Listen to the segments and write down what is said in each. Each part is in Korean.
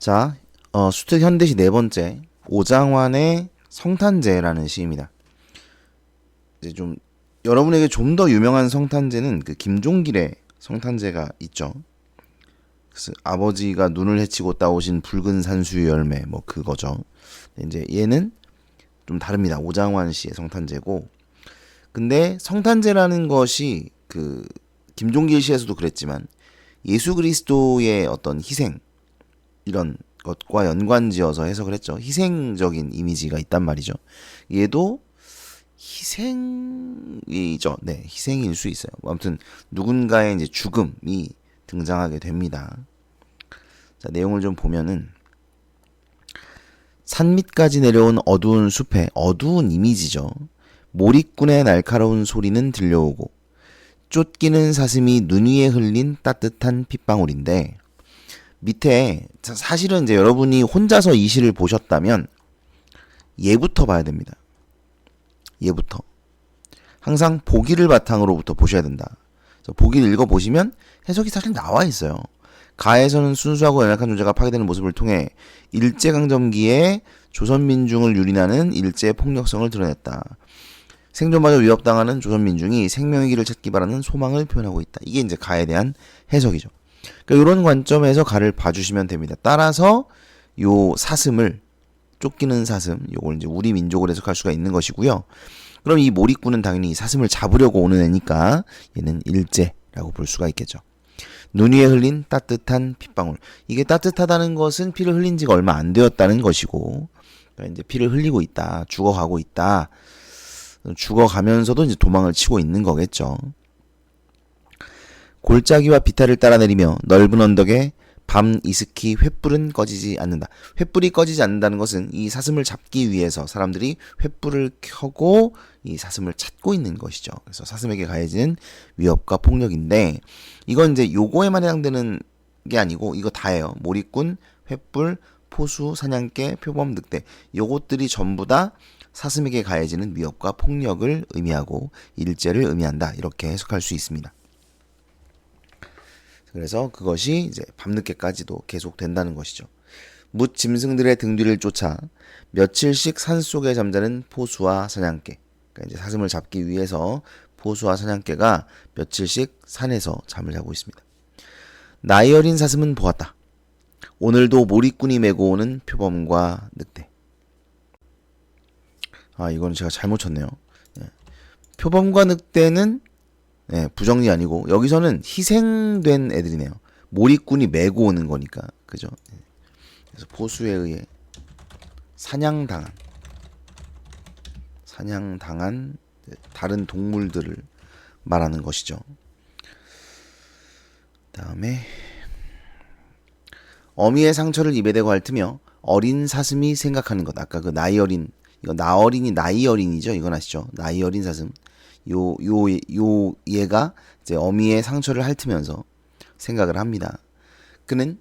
자, 수특 현대시 네 번째 오장환의 성탄제라는 시입니다. 이제 좀 여러분에게 좀 더 유명한 성탄제는 그 김종길의 성탄제가 있죠. 그래서 아버지가 눈을 헤치고 따오신 붉은 산수유 열매 뭐 그거죠. 이제 얘는 좀 다릅니다. 오장환 씨의 성탄제고. 근데 성탄제라는 것이 그 김종길 시에서도 그랬지만 예수 그리스도의 어떤 희생 이런 것과 연관지어서 해석을 했죠. 희생적인 이미지가 있단 말이죠. 얘도 희생이죠. 네, 희생일 수 있어요. 아무튼 누군가의 이제 죽음이 등장하게 됩니다. 자, 내용을 좀 보면은 산 밑까지 내려온 어두운 숲에 어두운 이미지죠. 몰입꾼의 날카로운 소리는 들려오고 쫓기는 사슴이 눈 위에 흘린 따뜻한 핏방울인데 밑에 사실은 이제 여러분이 혼자서 이 시를 보셨다면 얘부터 봐야 됩니다. 얘부터. 항상 보기를 바탕으로부터 보셔야 된다. 보기를 읽어보시면 해석이 사실 나와 있어요. 가에서는 순수하고 연약한 존재가 파괴되는 모습을 통해 일제강점기에 조선민중을 유린하는 일제의 폭력성을 드러냈다. 생존마저 위협당하는 조선민중이 생명의 길을 찾기 바라는 소망을 표현하고 있다. 이게 이제 가에 대한 해석이죠. 그러니까 이런 관점에서 가를 봐주시면 됩니다. 따라서 요 사슴을 쫓기는 사슴, 요걸 이제 우리 민족을 해석할 수가 있는 것이고요. 그럼 이 몰입꾼은 당연히 사슴을 잡으려고 오는 애니까 얘는 일제라고 볼 수가 있겠죠. 눈 위에 흘린 따뜻한 핏방울. 이게 따뜻하다는 것은 피를 흘린 지가 얼마 안 되었다는 것이고, 그러니까 이제 피를 흘리고 있다, 죽어가고 있다. 죽어가면서도 이제 도망을 치고 있는 거겠죠. 골짜기와 비탈을 따라 내리며 넓은 언덕에 밤 이스키 횃불은 꺼지지 않는다. 횃불이 꺼지지 않는다는 것은 이 사슴을 잡기 위해서 사람들이 횃불을 켜고 이 사슴을 찾고 있는 것이죠. 그래서 사슴에게 가해지는 위협과 폭력인데 이건 이제 요거에만 해당되는 게 아니고 이거 다예요. 몰입꾼, 횃불, 포수, 사냥개, 표범, 늑대 요것들이 전부 다 사슴에게 가해지는 위협과 폭력을 의미하고 일제를 의미한다. 이렇게 해석할 수 있습니다. 그래서 그것이 이제 밤늦게까지도 계속된다는 것이죠. 뭇 짐승들의 등 뒤를 쫓아 며칠씩 산속에 잠자는 포수와 사냥개. 그러니까 이제 사슴을 잡기 위해서 포수와 사냥개가 며칠씩 산에서 잠을 자고 있습니다. 나이 어린 사슴은 보았다. 오늘도 몰입꾼이 메고 오는 표범과 늑대. 아, 이거는 제가 잘못 쳤네요. 표범과 늑대는 부정리 아니고 여기서는 희생된 애들이네요. 몰입꾼이 메고 오는 거니까. 그죠? 그래서 포수에 의해 사냥당한 다른 동물들을 말하는 것이죠. 다음에 어미의 상처를 입에 대고 핥으며 어린 사슴이 생각하는 것. 아까 그 나이 어린, 이거 나 어린이 나이 어린이죠. 이건 아시죠? 나이 어린 사슴. 얘가 이제 어미의 상처를 핥으면서 생각을 합니다. 그는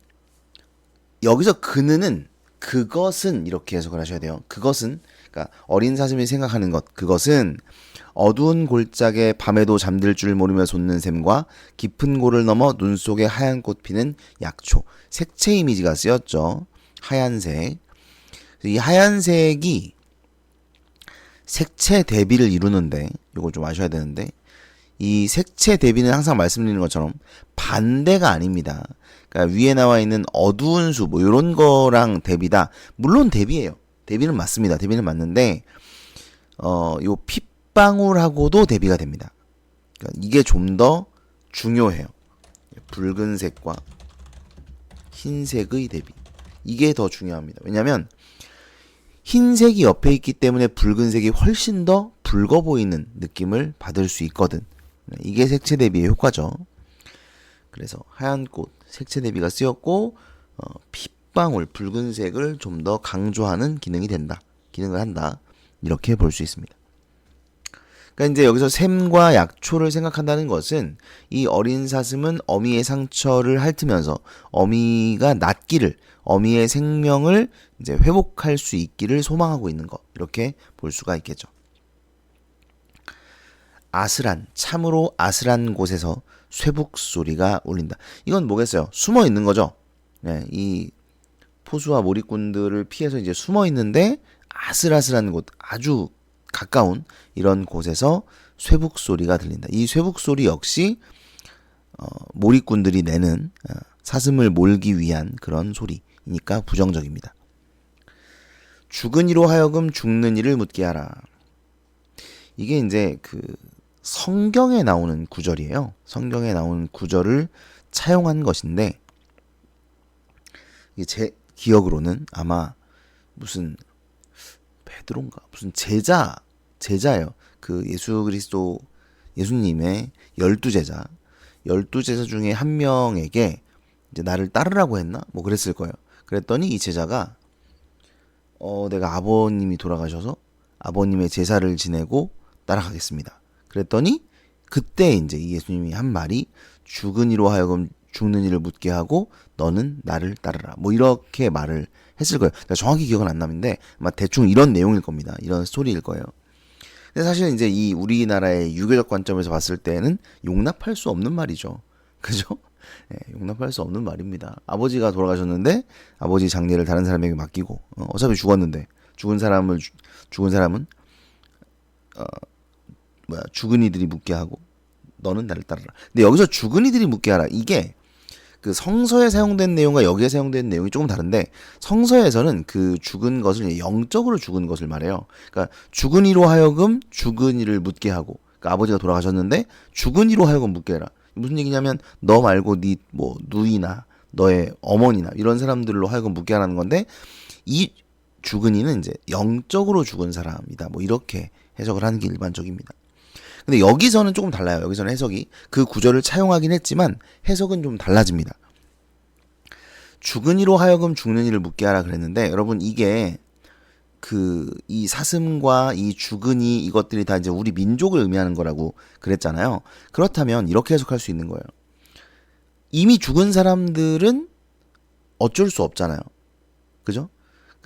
여기서 그는 그것은 이렇게 해석을 하셔야 돼요. 그것은 그러니까 어린 사슴이 생각하는 것 그것은 어두운 골짜기에 밤에도 잠들 줄 모르며 솟는 샘과 깊은 골을 넘어 눈 속에 하얀 꽃 피는 약초 색채 이미지가 쓰였죠. 하얀색. 이 하얀색이 색채 대비를 이루는데 이걸 좀 아셔야 되는데 이 색채 대비는 항상 말씀드리는 것처럼 반대가 아닙니다. 그러니까 위에 나와 있는 어두운 수 뭐 이런 거랑 대비다. 물론 대비예요. 대비는 맞습니다. 대비는 맞는데 요 핏방울하고도 대비가 됩니다. 그러니까 이게 좀 더 중요해요. 붉은색과 흰색의 대비. 이게 더 중요합니다. 왜냐하면 흰색이 옆에 있기 때문에 붉은색이 훨씬 더 붉어 보이는 느낌을 받을 수 있거든. 이게 색채 대비의 효과죠. 그래서 하얀 꽃 색채 대비가 쓰였고 핏방울 붉은색을 좀 더 강조하는 기능을 한다. 이렇게 볼 수 있습니다. 그러니까 이제 여기서 샘과 약초를 생각한다는 것은 이 어린 사슴은 어미의 상처를 핥으면서 어미가 낫기를 어미의 생명을 이제 회복할 수 있기를 소망하고 있는 것 이렇게 볼 수가 있겠죠. 아슬한 참으로 아슬한 곳에서 쇠북 소리가 울린다. 이건 뭐겠어요? 숨어 있는 거죠. 이 포수와 몰입꾼들을 피해서 이제 숨어 있는데 아슬아슬한 곳, 아주 가까운 이런 곳에서 쇠북 소리가 들린다. 이 쇠북 소리 역시 몰입꾼들이 내는 사슴을 몰기 위한 그런 소리니까 부정적입니다. 죽은 이로 하여금 죽는 이를 묻게 하라. 이게 이제 그 성경에 나오는 구절이에요. 성경에 나오는 구절을 차용한 것인데, 이게 제 기억으로는 아마 무슨 베드로인가 무슨 제자예요. 그 예수님의 12제자 중에 한 명에게 이제 나를 따르라고 했나? 뭐 그랬을 거예요. 그랬더니 이 제자가 내가 아버님이 돌아가셔서 아버님의 제사를 지내고 따라가겠습니다. 그랬더니 그때 이제 이 예수님이 한 말이 죽은 이로 하여금 죽는 이를 묻게 하고 너는 나를 따르라. 뭐 이렇게 말을 했을 거예요. 정확히 기억은 안 나는데 아마 대충 이런 내용일 겁니다. 이런 스토리일 거예요. 근데 사실 이제 이 우리나라의 유교적 관점에서 봤을 때는 용납할 수 없는 말이죠. 그죠? 네, 용납할 수 없는 말입니다. 아버지가 돌아가셨는데 아버지 장례를 다른 사람에게 맡기고 어차피 죽었는데 죽은 사람은 죽은 이들이 묻게 하고 너는 나를 따르라. 근데 여기서 죽은 이들이 묻게 하라. 이게 그 성서에 사용된 내용과 여기에 사용된 내용이 조금 다른데, 성서에서는 그 죽은 것을 영적으로 죽은 것을 말해요. 그러니까 죽은 이로 하여금 죽은 이를 묻게 하고, 그러니까 아버지가 돌아가셨는데 죽은 이로 하여금 묻게 해라. 무슨 얘기냐면 너 말고 네 뭐 누이나 너의 어머니나 이런 사람들로 하여금 묻게 하라는 건데, 이 죽은 이는 이제 영적으로 죽은 사람이다. 뭐 이렇게 해석을 하는 게 일반적입니다. 근데 여기서는 조금 달라요. 여기서는 해석이 그 구절을 차용하긴 했지만 해석은 좀 달라집니다. 죽은 이로 하여금 죽는 이를 묻게 하라 그랬는데, 여러분 이게 이 사슴과 이 죽은 이 이것들이 다 이제 우리 민족을 의미하는 거라고 그랬잖아요. 그렇다면 이렇게 해석할 수 있는 거예요. 이미 죽은 사람들은 어쩔 수 없잖아요. 그죠?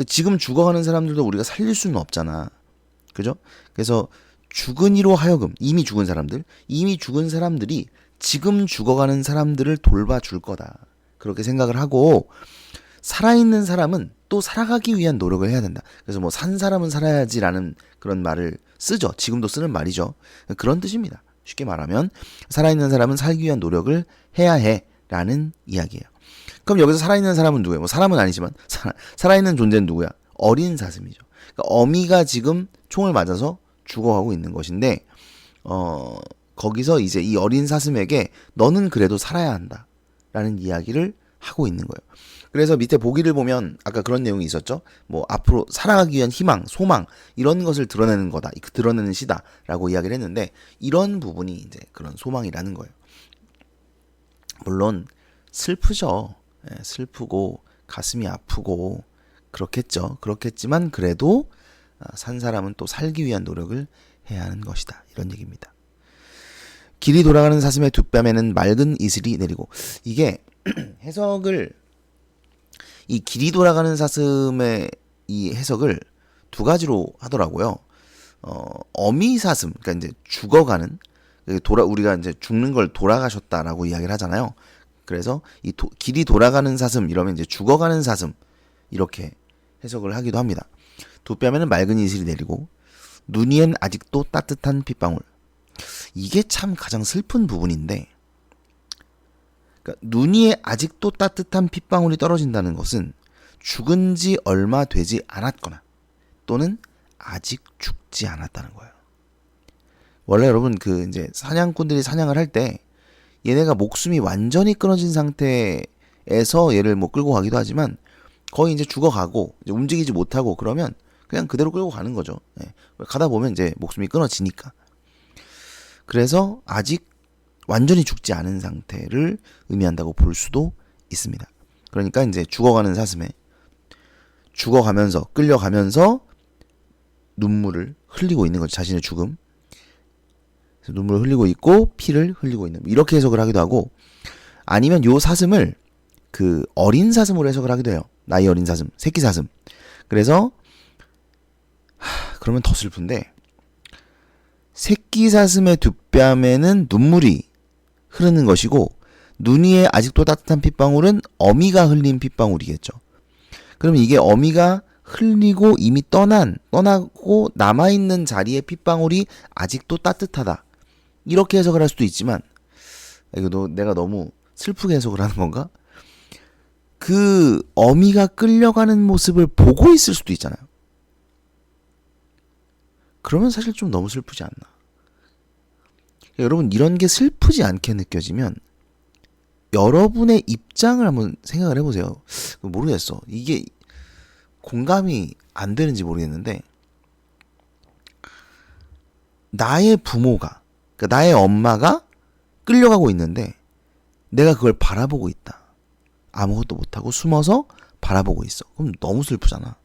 지금 죽어가는 사람들도 우리가 살릴 수는 없잖아. 그죠? 그래서 죽은 이로 하여금 이미 죽은 사람들이 지금 죽어가는 사람들을 돌봐줄 거다. 그렇게 생각을 하고, 살아있는 사람은 또 살아가기 위한 노력을 해야 된다. 그래서 뭐 산 사람은 살아야지라는 그런 말을 쓰죠. 지금도 쓰는 말이죠. 그런 뜻입니다. 쉽게 말하면 살아있는 사람은 살기 위한 노력을 해야 해라는 이야기예요. 그럼 여기서 살아있는 사람은 누구예요? 뭐 사람은 아니지만 살아있는 존재는 누구야? 어린 사슴이죠. 그러니까 어미가 지금 총을 맞아서 죽어가고 있는 것인데, 거기서 이제 이 어린 사슴에게 너는 그래도 살아야 한다 라는 이야기를 하고 있는 거예요. 그래서 밑에 보기를 보면 아까 그런 내용이 있었죠. 뭐 앞으로 살아가기 위한 희망, 소망 이런 것을 드러내는 거다, 드러내는 시다 라고 이야기를 했는데, 이런 부분이 이제 그런 소망이라는 거예요. 물론 슬프죠. 슬프고 가슴이 아프고 그렇겠지만 그래도 산 사람은 또 살기 위한 노력을 해야 하는 것이다, 이런 얘기입니다. 길이 돌아가는 사슴의 두 뺨에는 맑은 이슬이 내리고, 이게 해석을, 이 길이 돌아가는 사슴의 이 해석을 두 가지로 하더라고요. 어미 사슴, 그러니까 이제 죽어가는, 우리가 이제 죽는 걸 돌아가셨다라고 이야기를 하잖아요. 그래서 길이 돌아가는 사슴 이러면 이제 죽어가는 사슴 이렇게 해석을 하기도 합니다. 두 뺨에는 맑은 이슬이 내리고 눈 위엔 아직도 따뜻한 핏방울. 이게 참 가장 슬픈 부분인데, 그러니까 눈 위에 아직도 따뜻한 핏방울이 떨어진다는 것은 죽은 지 얼마 되지 않았거나 또는 아직 죽지 않았다는 거예요. 원래 여러분 이제 사냥꾼들이 사냥을 할 때 얘네가 목숨이 완전히 끊어진 상태에서 얘를 뭐 끌고 가기도 하지만, 거의 이제 죽어가고 이제 움직이지 못하고 그러면 그냥 그대로 끌고 가는 거죠. 가다 보면 이제 목숨이 끊어지니까. 그래서 아직 완전히 죽지 않은 상태를 의미한다고 볼 수도 있습니다. 그러니까 이제 죽어가는 사슴에 죽어가면서 끌려가면서 눈물을 흘리고 있는 거죠. 자신의 죽음. 그래서 눈물을 흘리고 있고 피를 흘리고 있는, 이렇게 해석을 하기도 하고, 아니면 요 사슴을 어린 사슴으로 해석을 하기도 해요. 나이 어린 사슴, 새끼 사슴. 그래서 그러면 더 슬픈데, 새끼 사슴의 두 뺨에는 눈물이 흐르는 것이고 눈 위에 아직도 따뜻한 핏방울은 어미가 흘린 핏방울이겠죠. 그러면 이게 어미가 흘리고 이미 떠나고 남아있는 자리에 핏방울이 아직도 따뜻하다. 이렇게 해석을 할 수도 있지만, 이거 내가 너무 슬프게 해석을 하는 건가? 그 어미가 끌려가는 모습을 보고 있을 수도 있잖아요. 그러면 사실 좀 너무 슬프지 않나. 여러분, 이런 게 슬프지 않게 느껴지면 여러분의 입장을 한번 생각을 해보세요. 모르겠어. 이게 공감이 안 되는지 모르겠는데, 나의 부모가, 그러니까 나의 엄마가 끌려가고 있는데 내가 그걸 바라보고 있다. 아무것도 못하고 숨어서 바라보고 있어. 그럼 너무 슬프잖아.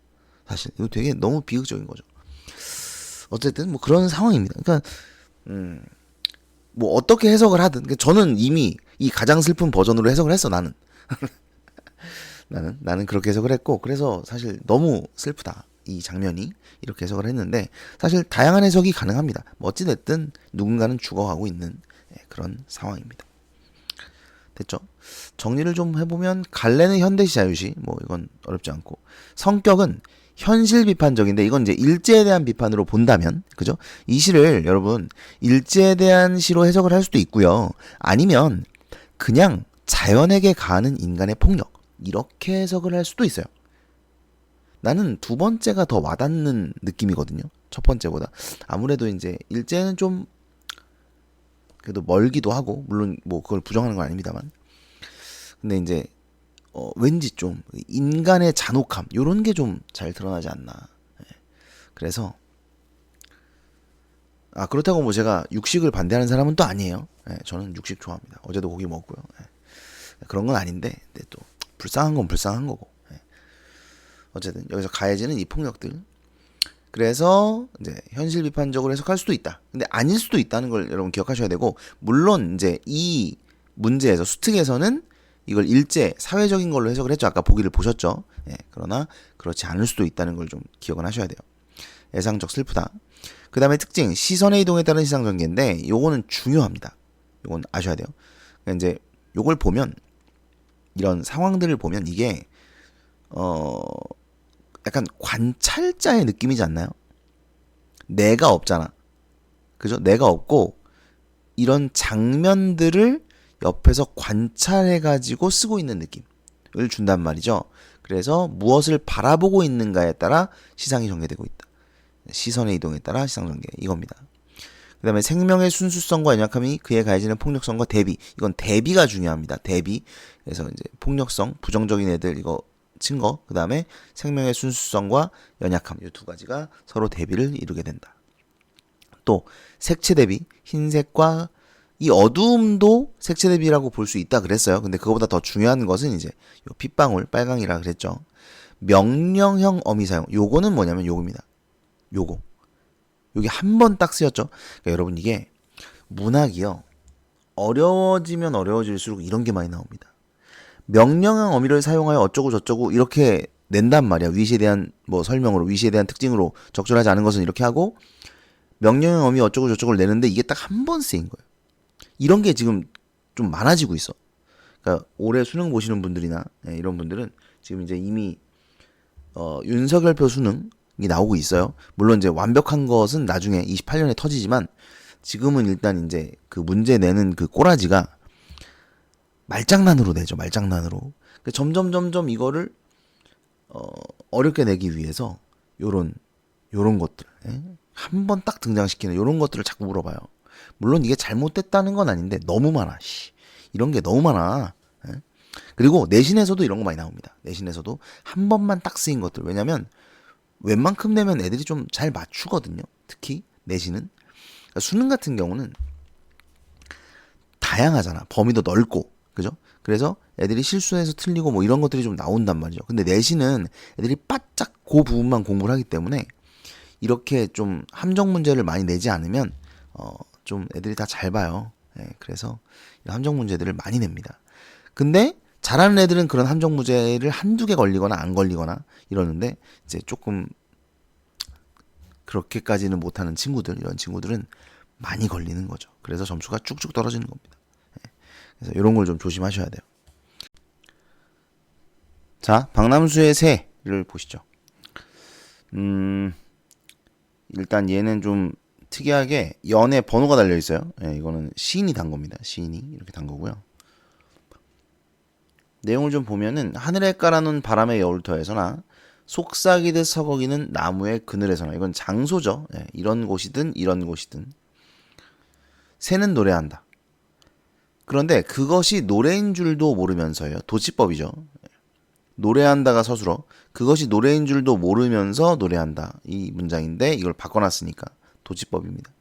사실 이거 되게 너무 비극적인 거죠. 어쨌든 뭐 그런 상황입니다. 그러니까 뭐 어떻게 해석을 하든, 그러니까 저는 이미 이 가장 슬픈 버전으로 해석을 했어. 나는 나는 그렇게 해석을 했고, 그래서 사실 너무 슬프다 이 장면이, 이렇게 해석을 했는데, 사실 다양한 해석이 가능합니다. 뭐 어찌됐든 누군가는 죽어가고 있는 그런 상황입니다. 됐죠? 정리를 좀 해보면, 갈래는 현대시 자유시, 뭐 이건 어렵지 않고, 성격은 현실 비판적인데, 이건 이제 일제에 대한 비판으로 본다면, 그죠? 이 시를 여러분 일제에 대한 시로 해석을 할 수도 있고요. 아니면 그냥 자연에게 가하는 인간의 폭력, 이렇게 해석을 할 수도 있어요. 나는 두 번째가 더 와닿는 느낌이거든요. 첫 번째보다. 아무래도 이제 일제는 좀 그래도 멀기도 하고, 물론 뭐 그걸 부정하는 건 아닙니다만, 근데 이제 왠지 좀 인간의 잔혹함, 요런 게 좀 잘 드러나지 않나. 그래서 그렇다고 뭐 제가 육식을 반대하는 사람은 또 아니에요. 저는 육식 좋아합니다. 어제도 고기 먹고요. 그런 건 아닌데, 근데 또 불쌍한 건 불쌍한 거고. 어쨌든 여기서 가해지는 이 폭력들. 그래서 이제 현실 비판적으로 해석할 수도 있다. 근데 아닐 수도 있다는 걸 여러분 기억하셔야 되고, 물론 이제 이 문제에서 수특에서는 이걸 일제 사회적인 걸로 해석을 했죠. 아까 보기를 보셨죠. 그러나 그렇지 않을 수도 있다는 걸 좀 기억은 하셔야 돼요. 예상적 슬프다. 그 다음에 특징, 시선의 이동에 따른 시상 전개인데, 요거는 중요합니다. 요건 아셔야 돼요. 그러니까 이제 요걸 보면, 이런 상황들을 보면 이게 약간 관찰자의 느낌이지 않나요? 내가 없잖아. 그죠? 내가 없고 이런 장면들을 옆에서 관찰해가지고 쓰고 있는 느낌을 준단 말이죠. 그래서 무엇을 바라보고 있는가에 따라 시상이 전개되고 있다. 시선의 이동에 따라 시상 전개, 이겁니다. 그 다음에 생명의 순수성과 연약함이 그에 가해지는 폭력성과 대비. 이건 대비가 중요합니다. 대비. 그래서 이제 폭력성, 부정적인 애들 이거 친 거. 그 다음에 생명의 순수성과 연약함. 이 두 가지가 서로 대비를 이루게 된다. 또 색채 대비. 흰색과 이 어두움도 색채 대비라고 볼 수 있다 그랬어요. 근데 그거보다 더 중요한 것은 이제 요 핏방울, 빨강이라 그랬죠. 명령형 어미 사용. 요거는 뭐냐면 요겁니다. 요거. 여기 한 번 딱 쓰였죠. 그러니까 여러분, 이게 문학이요, 어려워지면 어려워질수록 이런 게 많이 나옵니다. 명령형 어미를 사용하여 어쩌고 저쩌고 이렇게 낸단 말이야. 위시에 대한 뭐 설명으로, 위시에 대한 특징으로 적절하지 않은 것은 이렇게 하고, 명령형 어미 어쩌고 저쩌고를 내는데 이게 딱 한 번 쓰인 거예요. 이런 게 지금 좀 많아지고 있어. 그러니까 올해 수능 보시는 분들이나 이런 분들은 지금 이제 이미 윤석열표 수능 이 나오고 있어요. 물론 이제 완벽한 것은 나중에 28년에 터지지만, 지금은 일단 이제 그 문제 내는 그 꼬라지가 말장난으로 내죠. 말장난으로. 점점 이거를 어렵게 내기 위해서 요런 것들, 한 번 딱 등장시키는 요런 것들을 자꾸 물어봐요. 물론 이게 잘못됐다는 건 아닌데 너무 많아. 이런 게 너무 많아. 그리고 내신에서도 이런 거 많이 나옵니다. 내신에서도 한 번만 딱 쓰인 것들. 왜냐면 웬만큼 내면 애들이 좀 잘 맞추거든요. 특히 내신은. 그러니까 수능 같은 경우는 다양하잖아. 범위도 넓고, 그죠? 그래서 애들이 실수해서 틀리고 뭐 이런 것들이 좀 나온단 말이죠. 근데 내신은 애들이 바짝 그 부분만 공부를 하기 때문에 이렇게 좀 함정 문제를 많이 내지 않으면 좀 애들이 다 잘 봐요. 그래서 함정 문제들을 많이 냅니다. 근데 잘하는 애들은 그런 함정 문제를 한두 개 걸리거나 안 걸리거나 이러는데, 이제 조금 그렇게까지는 못하는 친구들, 이런 친구들은 많이 걸리는 거죠. 그래서 점수가 쭉쭉 떨어지는 겁니다. 그래서 이런 걸 좀 조심하셔야 돼요. 자, 박남수의 새, 소리를 보시죠. 일단 얘는 좀 특이하게 연에 번호가 달려 있어요. 예, 이거는 시인이 단 겁니다. 시인이 이렇게 단 거고요. 내용을 좀 보면은 하늘에 깔아놓은 바람의 여울터에서나 속삭이듯 서거기는 나무의 그늘에서나, 이건 장소죠. 예, 이런 곳이든 이런 곳이든 새는 노래한다. 그런데 그것이 노래인 줄도 모르면서요. 도치법이죠. 노래한다가 서술어, 그것이 노래인 줄도 모르면서 노래한다. 이 문장인데 이걸 바꿔놨으니까 도치법입니다.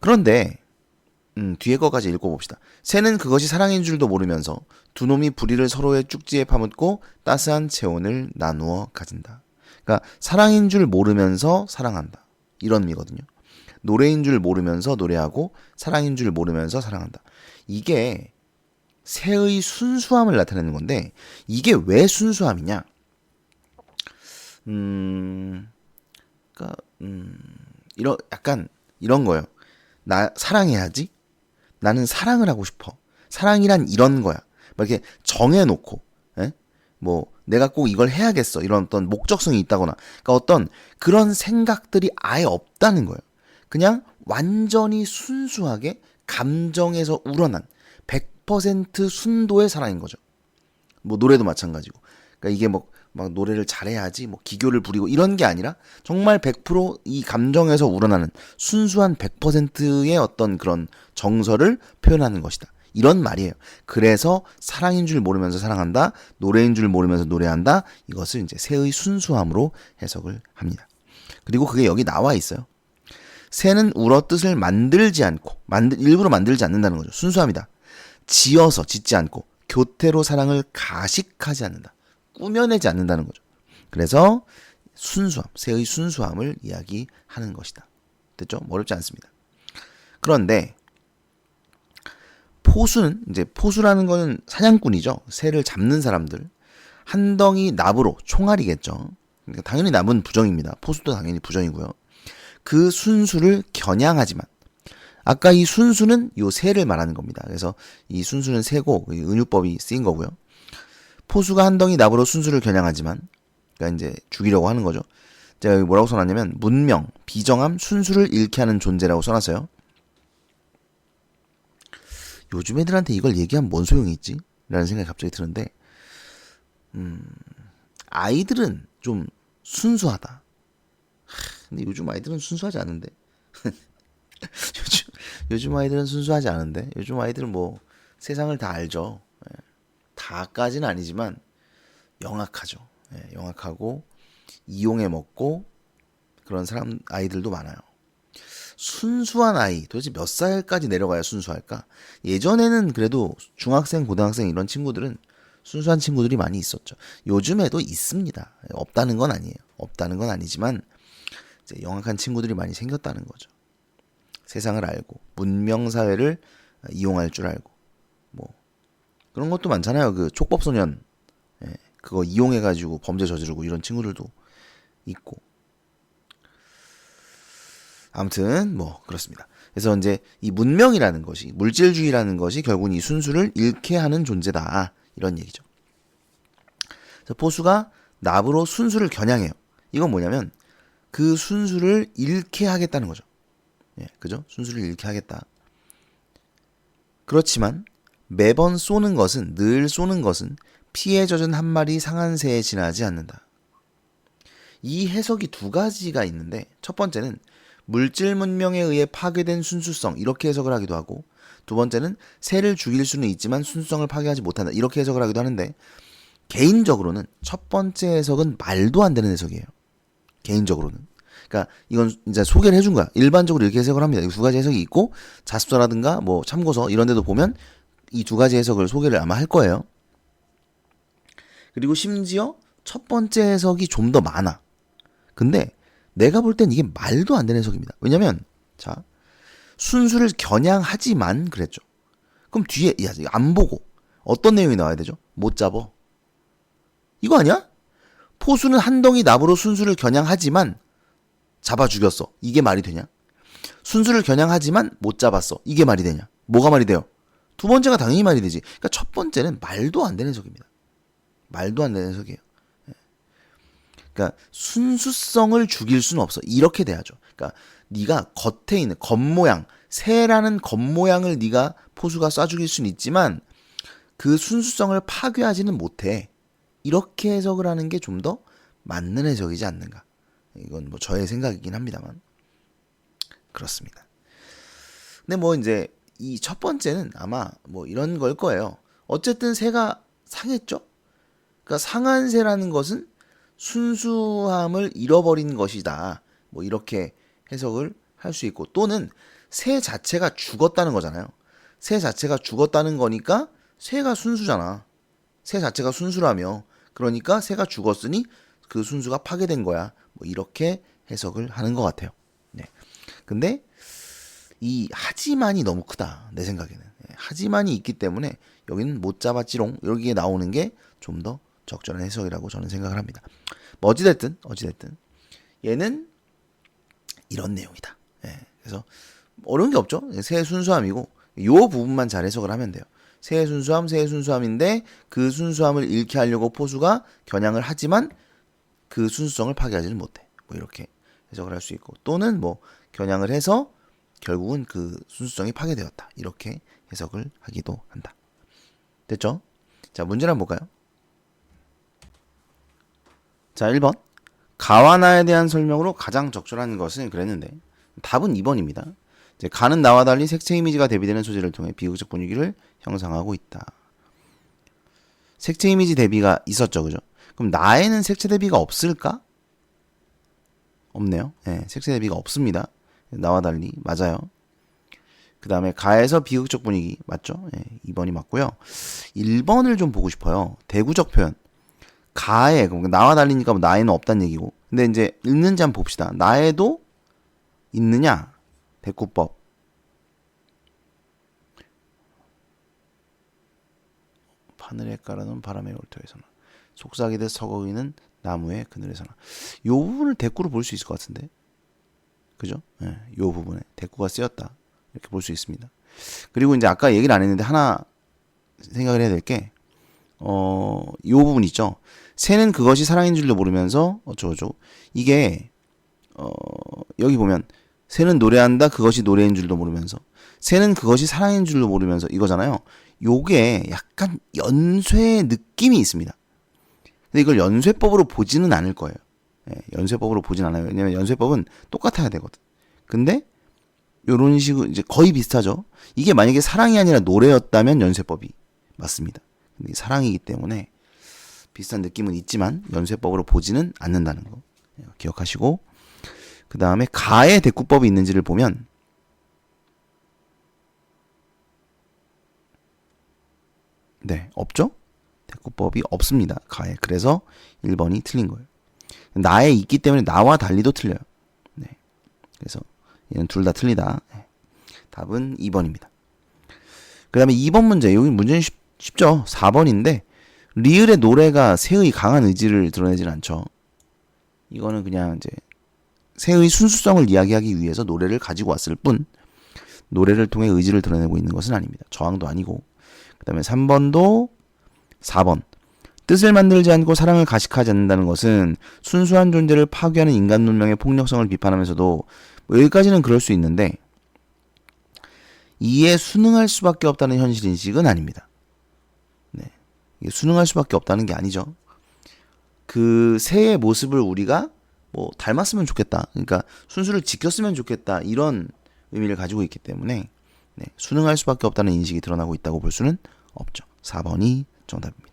그런데 뒤에 거까지 읽어봅시다. 새는 그것이 사랑인 줄도 모르면서 두 놈이 부리를 서로의 쭉지에 파묻고 따스한 체온을 나누어 가진다. 그러니까 사랑인 줄 모르면서 사랑한다. 이런 의미거든요. 노래인 줄 모르면서 노래하고 사랑인 줄 모르면서 사랑한다. 이게 새의 순수함을 나타내는 건데, 이게 왜 순수함이냐? 그러니까 약간 이런 거예요. 나 사랑해야지. 나는 사랑을 하고 싶어. 사랑이란 이런 거야. 막 이렇게 정해놓고, 에? 뭐 내가 꼭 이걸 해야겠어. 이런 어떤 목적성이 있다거나, 그러니까 어떤 그런 생각들이 아예 없다는 거예요. 그냥 완전히 순수하게 감정에서 우러난 100% 순도의 사랑인 거죠. 뭐 노래도 마찬가지고. 그러니까 이게 막 노래를 잘해야지, 뭐 기교를 부리고 이런 게 아니라 정말 100%이 감정에서 우러나는 순수한 100%의 어떤 그런 정서를 표현하는 것이다. 이런 말이에요. 그래서 사랑인 줄 모르면서 사랑한다, 노래인 줄 모르면서 노래한다. 이것을 이제 새의 순수함으로 해석을 합니다. 그리고 그게 여기 나와 있어요. 새는 울어 뜻을 만들지 않고, 일부러 만들지 않는다는 거죠. 순수함이다. 지어서 짓지 않고 교태로 사랑을 가식하지 않는다. 꾸며내지 않는다는 거죠. 그래서 순수함, 새의 순수함을 이야기하는 것이다. 됐죠? 어렵지 않습니다. 그런데 포수는, 이제 포수라는 거는 사냥꾼이죠. 새를 잡는 사람들. 한 덩이 납으로, 총알이겠죠. 그러니까 당연히 납은 부정입니다. 포수도 당연히 부정이고요. 그 순수를 겨냥하지만, 아까 이 순수는 요 새를 말하는 겁니다. 그래서 이 순수는 새고 은유법이 쓰인 거고요. 포수가 한 덩이 납으로 순수를 겨냥하지만, 그러니까 이제 죽이려고 하는 거죠. 제가 여기 뭐라고 써놨냐면 문명, 비정함, 순수를 잃게 하는 존재라고 써놨어요. 요즘 애들한테 이걸 얘기하면 뭔 소용이 있지? 라는 생각이 갑자기 드는데, 아이들은 좀 순수하다. 근데 요즘 아이들은 순수하지 않은데. 요즘 아이들은 순수하지 않은데. 요즘 아이들은 뭐 세상을 다 알죠. 다까지는 아니지만 영악하죠. 영악하고 이용해 먹고 그런 사람, 아이들도 많아요. 순수한 아이, 도대체 몇 살까지 내려가야 순수할까? 예전에는 그래도 중학생, 고등학생 이런 친구들은 순수한 친구들이 많이 있었죠. 요즘에도 있습니다. 없다는 건 아니에요. 없다는 건 아니지만 이제 영악한 친구들이 많이 생겼다는 거죠. 세상을 알고 문명 사회를 이용할 줄 알고, 뭐 그런 것도 많잖아요. 그 촉법소년, 그거 이용해가지고 범죄 저지르고 이런 친구들도 있고. 아무튼 뭐 그렇습니다. 그래서 이제 이 문명이라는 것이, 물질주의라는 것이 결국은 이 순수를 잃게 하는 존재다, 이런 얘기죠. 그래서 포수가 납으로 순수를 겨냥해요. 이건 뭐냐면 그 순수를 잃게 하겠다는 거죠. 그죠? 순수를 잃게 하겠다. 그렇지만 매번 늘 쏘는 것은 피에 젖은 한 마리 상한 새에 지나지 않는다. 이 해석이 두 가지가 있는데, 첫 번째는 물질 문명에 의해 파괴된 순수성, 이렇게 해석을 하기도 하고, 두 번째는 새를 죽일 수는 있지만 순수성을 파괴하지 못한다, 이렇게 해석을 하기도 하는데, 개인적으로는 첫 번째 해석은 말도 안 되는 해석이에요. 개인적으로는. 그러니까 이건 이제 소개를 해준 거야. 일반적으로 이렇게 해석을 합니다. 이 두 가지 해석이 있고, 자습서라든가 뭐 참고서 이런 데도 보면 이 두 가지 해석을 소개를 아마 할 거예요. 그리고 심지어 첫 번째 해석이 좀 더 많아. 근데 내가 볼 땐 이게 말도 안 되는 해석입니다. 왜냐면 자, 순수를 겨냥하지만 그랬죠. 그럼 뒤에 안 보고 어떤 내용이 나와야 되죠? 못 잡어. 이거 아니야? 포수는 한 덩이 납으로 순수를 겨냥하지만 잡아 죽였어. 이게 말이 되냐? 순수를 겨냥하지만 못 잡았어. 이게 말이 되냐? 뭐가 말이 돼요? 두 번째가 당연히 말이 되지. 그러니까 첫 번째는 말도 안 되는 해석입니다. 말도 안 되는 해석이에요. 그러니까 순수성을 죽일 수는 없어. 이렇게 돼야죠. 그러니까 네가 겉에 있는 겉모양, 새라는 겉모양을 네가 포수가 쏴 죽일 수는 있지만 그 순수성을 파괴하지는 못해. 이렇게 해석을 하는 게 좀 더 맞는 해석이지 않는가. 이건 뭐 저의 생각이긴 합니다만 그렇습니다. 근데 뭐 이제 이 첫 번째는 아마 뭐 이런 걸 거예요. 어쨌든 새가 상했죠. 그러니까 상한 새라는 것은 순수함을 잃어버린 것이다. 뭐 이렇게 해석을 할 수 있고, 또는 새 자체가 죽었다는 거잖아요. 새 자체가 죽었다는 거니까 새가 순수잖아. 새 자체가 순수라며, 그러니까 새가 죽었으니 그 순수가 파괴된 거야. 뭐 이렇게 해석을 하는 것 같아요. 네. 근데 이 하지만이 너무 크다. 내 생각에는. 하지만이 있기 때문에 여기는 못 잡았지롱. 여기에 나오는 게 좀 더 적절한 해석이라고 저는 생각을 합니다. 뭐 어찌됐든 얘는 이런 내용이다. 그래서 어려운 게 없죠. 새의 순수함이고 요 부분만 잘 해석을 하면 돼요. 새의 순수함인데 그 순수함을 잃게 하려고 포수가 겨냥을 하지만 그 순수성을 파괴하지는 못해. 뭐 이렇게 해석을 할 수 있고, 또는 뭐 겨냥을 해서 결국은 그 순수성이 파괴되었다. 이렇게 해석을 하기도 한다. 됐죠? 자, 문제를 한번 볼까요? 자, 1번. 가와 나에 대한 설명으로 가장 적절한 것은 그랬는데 답은 2번입니다. 이제 가는 나와 달리 색채 이미지가 대비되는 소재를 통해 비극적 분위기를 형성하고 있다. 색채 이미지 대비가 있었죠, 그죠? 그럼 나에는 색채 대비가 없을까? 없네요. 색채 대비가 없습니다. 나와 달리 맞아요. 그 다음에 가에서 비극적 분위기 맞죠? 2번이 맞고요. 1번을 좀 보고 싶어요. 대구적 표현. 가에, 나와 달리니까 뭐 나에는 없다는 얘기고. 근데 이제 있는지 한번 봅시다. 나에도 있느냐? 대꾸법. 하늘에 깔아놓은 바람의 올터에서나 속삭이듯 서거기는 나무의 그늘에서나. 요 부분을 대꾸로 볼 수 있을 것 같은데. 그죠? 요 부분에 대꾸가 쓰였다. 이렇게 볼 수 있습니다. 그리고 이제 아까 얘기를 안 했는데 하나 생각을 해야 될 게, 요 부분 있죠? 새는 그것이 사랑인 줄도 모르면서 어쩌고저쩌고. 이게 여기 보면 새는 노래한다 그것이 노래인 줄도 모르면서, 새는 그것이 사랑인 줄도 모르면서 이거잖아요. 요게 약간 연쇄 느낌이 있습니다. 근데 이걸 연쇄법으로 보지는 않을 거예요. 연쇄법으로 보진 않아요. 왜냐면 연쇄법은 똑같아야 되거든. 근데 요런 식으로 이제 거의 비슷하죠. 이게 만약에 사랑이 아니라 노래였다면 연쇄법이 맞습니다. 근데 사랑이기 때문에 비슷한 느낌은 있지만 연쇄법으로 보지는 않는다는 거 기억하시고, 그 다음에 가의 대꾸법이 있는지를 보면 없죠? 대꾸법이 없습니다. 가에. 그래서 1번이 틀린 거예요. 나에 있기 때문에 나와 달리도 틀려요. 그래서 얘는 둘 다 틀리다. 답은 2번입니다. 그 다음에 2번 문제. 여기 문제는 쉽죠? 4번인데 리을의 노래가 새의 강한 의지를 드러내진 않죠. 이거는 그냥 이제 새의 순수성을 이야기하기 위해서 노래를 가지고 왔을 뿐, 노래를 통해 의지를 드러내고 있는 것은 아닙니다. 저항도 아니고. 그 다음에 3번도 4번. 뜻을 만들지 않고 사랑을 가식하지 않는다는 것은 순수한 존재를 파괴하는 인간 문명의 폭력성을 비판하면서도, 뭐 여기까지는 그럴 수 있는데 이에 순응할 수밖에 없다는 현실인식은 아닙니다. 이게 순응할 수밖에 없다는 게 아니죠. 그 새의 모습을 우리가 뭐 닮았으면 좋겠다. 그러니까 순수를 지켰으면 좋겠다. 이런 의미를 가지고 있기 때문에 순응할 수밖에 없다는 인식이 드러나고 있다고 볼 수는 없죠. 4번이 정답입니다.